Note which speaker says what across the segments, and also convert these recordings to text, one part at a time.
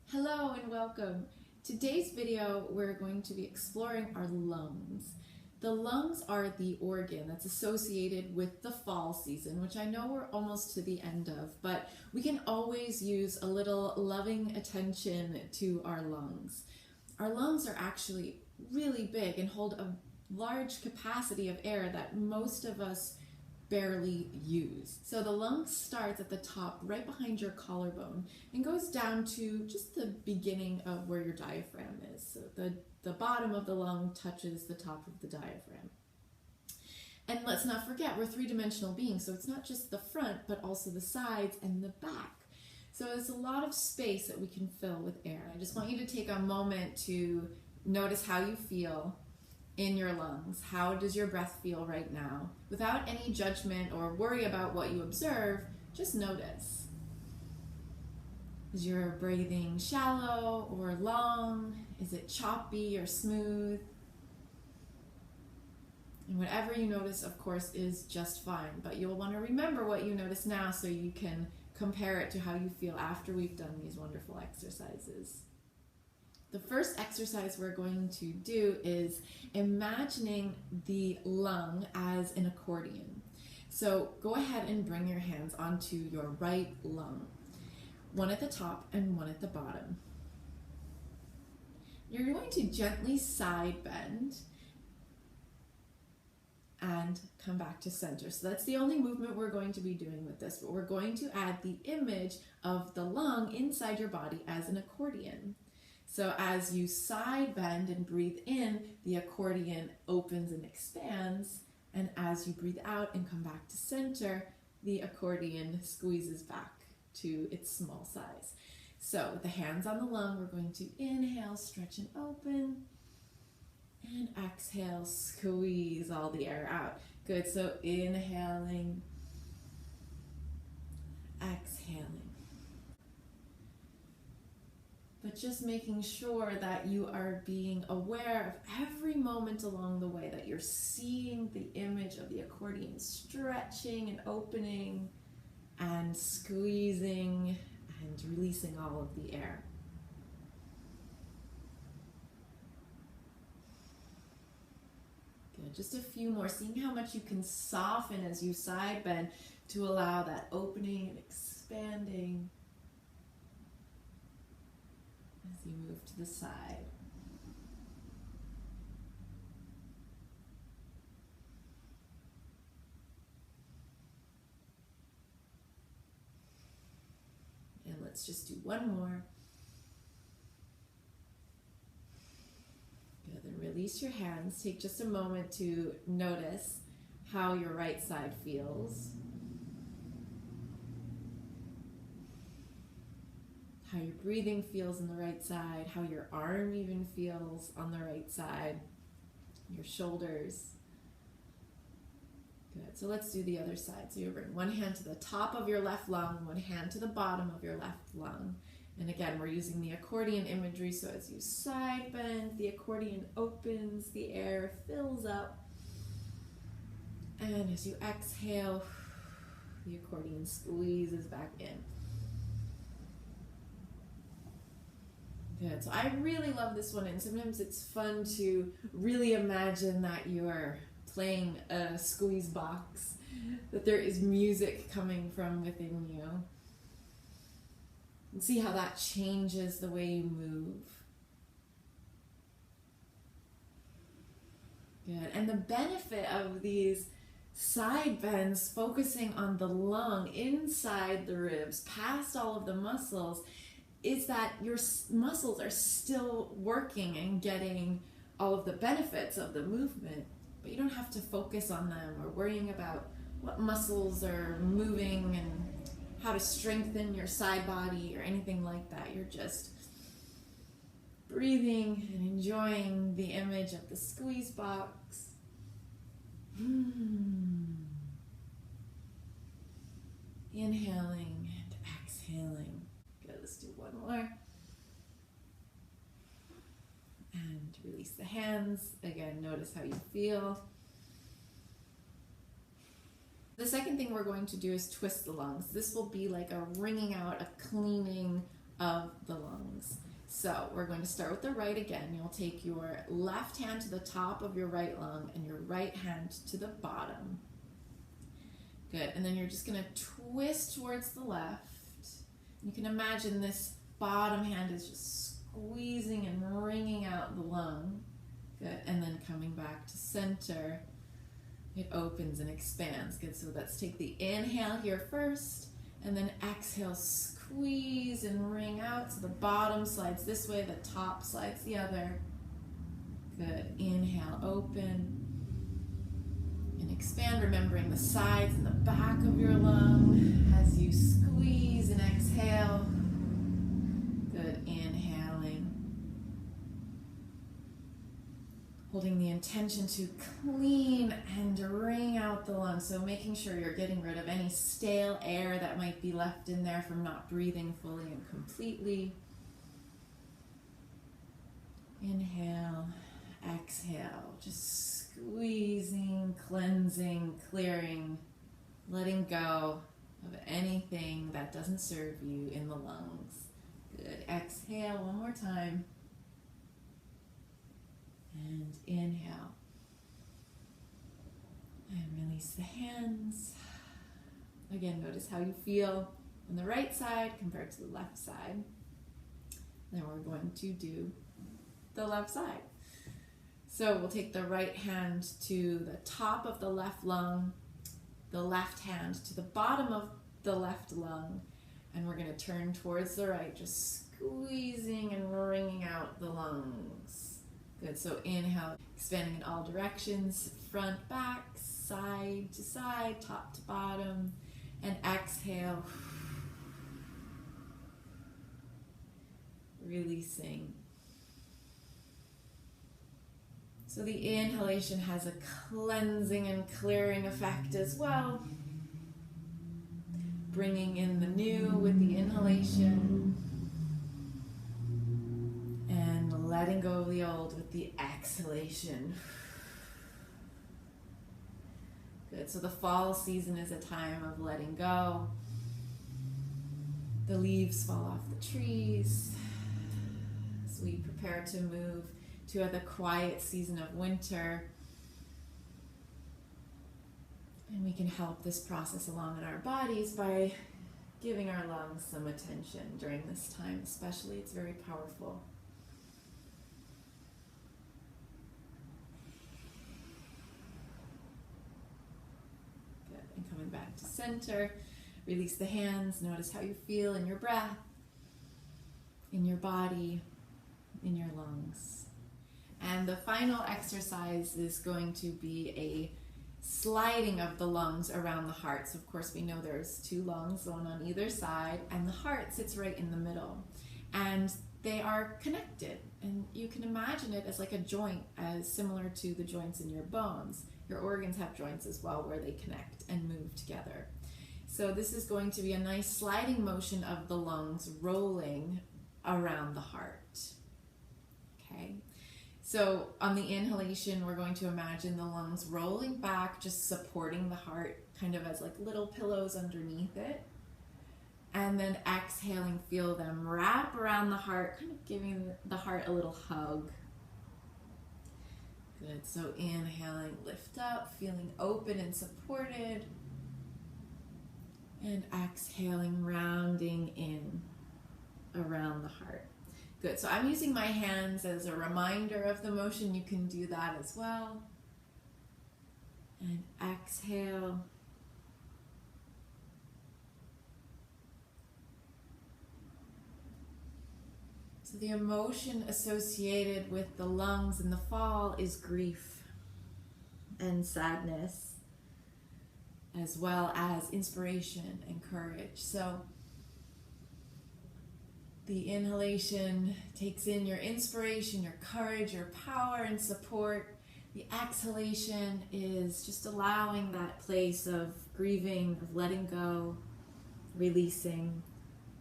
Speaker 1: Hello and welcome. Today's video we're going to be exploring our lungs. The lungs are the organ that's associated with the fall season, which I know we're almost to the end of, but we can always use a little loving attention to our lungs. Our lungs are actually really big and hold a large capacity of air that most of us barely use. So the lung starts at the top right behind your collarbone and goes down to just the beginning of where your diaphragm is. So the bottom of the lung touches the top of the diaphragm. And let's not forget, we're three-dimensional beings, so it's not just the front but also the sides and the back. So there's a lot of space that we can fill with air. I just want you to take a moment to notice how you feel in your lungs. How does your breath feel right now? Without any judgment or worry about what you observe, just notice. Is your breathing shallow or long? Is it choppy or smooth? And whatever you notice, of course, is just fine, but you'll want to remember what you notice now so you can compare it to how you feel after we've done these wonderful exercises. The first exercise we're going to do is imagining the lung as an accordion. So go ahead and bring your hands onto your right lung, one at the top and one at the bottom. You're going to gently side bend and come back to center. So that's the only movement we're going to be doing with this, but we're going to add the image of the lung inside your body as an accordion. So as you side bend and breathe in, the accordion opens and expands, and as you breathe out and come back to center, the accordion squeezes back to its small size. So with the hands on the lung, we're going to inhale, stretch and open, and exhale, squeeze all the air out. Good, so inhaling, exhaling. But just making sure that you are being aware of every moment along the way, that you're seeing the image of the accordion stretching and opening and squeezing and releasing all of the air. Good, just a few more, seeing how much you can soften as you side bend to allow that opening and expanding as you move to the side. And let's just do one more. Good, then release your hands. Take just a moment to notice how your right side feels. How your breathing feels on the right side, how your arm even feels on the right side, your shoulders. Good, so let's do the other side. So you bring one hand to the top of your left lung, one hand to the bottom of your left lung. And again, we're using the accordion imagery, so as you side bend, the accordion opens, the air fills up. And as you exhale, the accordion squeezes back in. Good. So I really love this one, and sometimes it's fun to really imagine that you're playing a squeeze box, that there is music coming from within you, and see how that changes the way you move. Good. And the benefit of these side bends, focusing on the lung inside the ribs, past all of the muscles, is that your muscles are still working and getting all of the benefits of the movement, but you don't have to focus on them or worrying about what muscles are moving and how to strengthen your side body or anything like that. You're just breathing and enjoying the image of the squeeze box. Inhaling and exhaling. Good, let's do one more. And release the hands. Again, notice how you feel. The second thing we're going to do is twist the lungs. This will be like a wringing out, a cleaning of the lungs. So we're going to start with the right again. You'll take your left hand to the top of your right lung and your right hand to the bottom. Good. And then you're just going to twist towards the left. You can imagine this bottom hand is just squeezing and wringing out the lung. Good. And then coming back to center. It opens and expands. Good. So let's take the inhale here first, and then exhale, squeeze and wring out. So the bottom slides this way, the top slides the other. Good. Inhale, open and expand, remembering the sides and the back of your lung as you squeeze and exhale. Good. Inhaling. Holding the intention to clean and wring out the lungs. So making sure you're getting rid of any stale air that might be left in there from not breathing fully and completely. Inhale, exhale, just squeezing, cleansing, clearing, letting go of anything that doesn't serve you in the lungs. Good. Exhale one more time. And inhale. And release the hands. Again, notice how you feel on the right side compared to the left side. Then we're going to do the left side. So we'll take the right hand to the top of the left lung, the left hand to the bottom of the left lung, and we're going to turn towards the right, just squeezing and wringing out the lungs. Good. So inhale, expanding in all directions, front, back, side to side, top to bottom, and exhale, releasing. So the inhalation has a cleansing and clearing effect as well. Bringing in the new with the inhalation. And letting go of the old with the exhalation. Good. So the fall season is a time of letting go. The leaves fall off the trees as we prepare to move to the quiet season of winter. And we can help this process along in our bodies by giving our lungs some attention during this time, especially. It's very powerful. Good. And coming back to center, release the hands. Notice how you feel in your breath, in your body, in your lungs. And the final exercise is going to be a sliding of the lungs around the heart. So of course we know there's two lungs, one on either side, and the heart sits right in the middle. And they are connected. And you can imagine it as like a joint, as similar to the joints in your bones. Your organs have joints as well where they connect and move together. So this is going to be a nice sliding motion of the lungs rolling around the heart. Okay. So on the inhalation, we're going to imagine the lungs rolling back, just supporting the heart, kind of as like little pillows underneath it. And then exhaling, feel them wrap around the heart, kind of giving the heart a little hug. Good. So inhaling, lift up, feeling open and supported. And exhaling, rounding in around the heart. Good. So I'm using my hands as a reminder of the motion. You can do that as well. And exhale. So the emotion associated with the lungs in the fall is grief and sadness, as well as inspiration and courage. So the inhalation takes in your inspiration, your courage, your power and support. The exhalation is just allowing that place of grieving, of letting go, releasing.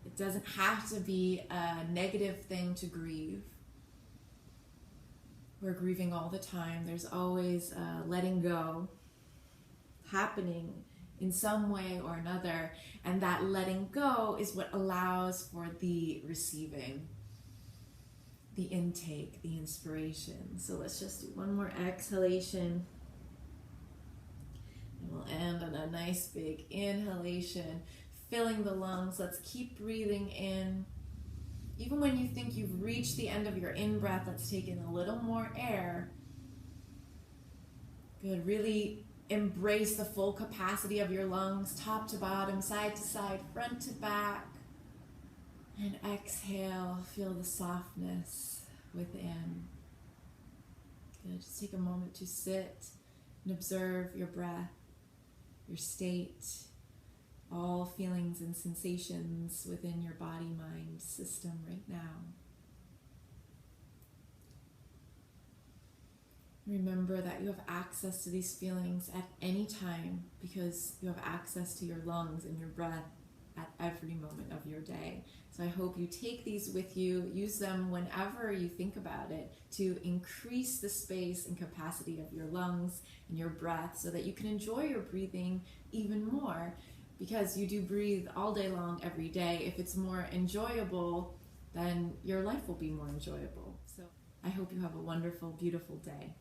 Speaker 1: It doesn't have to be a negative thing to grieve. We're grieving all the time. There's always letting go happening in some way or another, and that letting go is what allows for the receiving. the intake, the inspiration. So let's just do one more exhalation. And we'll end on a nice big inhalation, filling the lungs. Let's keep breathing in. Even when you think you've reached the end of your in-breath, let's take in a little more air. Good. Really embrace the full capacity of your lungs, top to bottom, side to side, front to back. And exhale, feel the softness within. Good. Just take a moment to sit and observe your breath, your state, all feelings and sensations within your body-mind system right now. Remember that you have access to these feelings at any time because you have access to your lungs and your breath at every moment of your day. So I hope you take these with you, use them whenever you think about it to increase the space and capacity of your lungs and your breath so that you can enjoy your breathing even more, because you do breathe all day long, every day. If it's more enjoyable, then your life will be more enjoyable. So I hope you have a wonderful, beautiful day.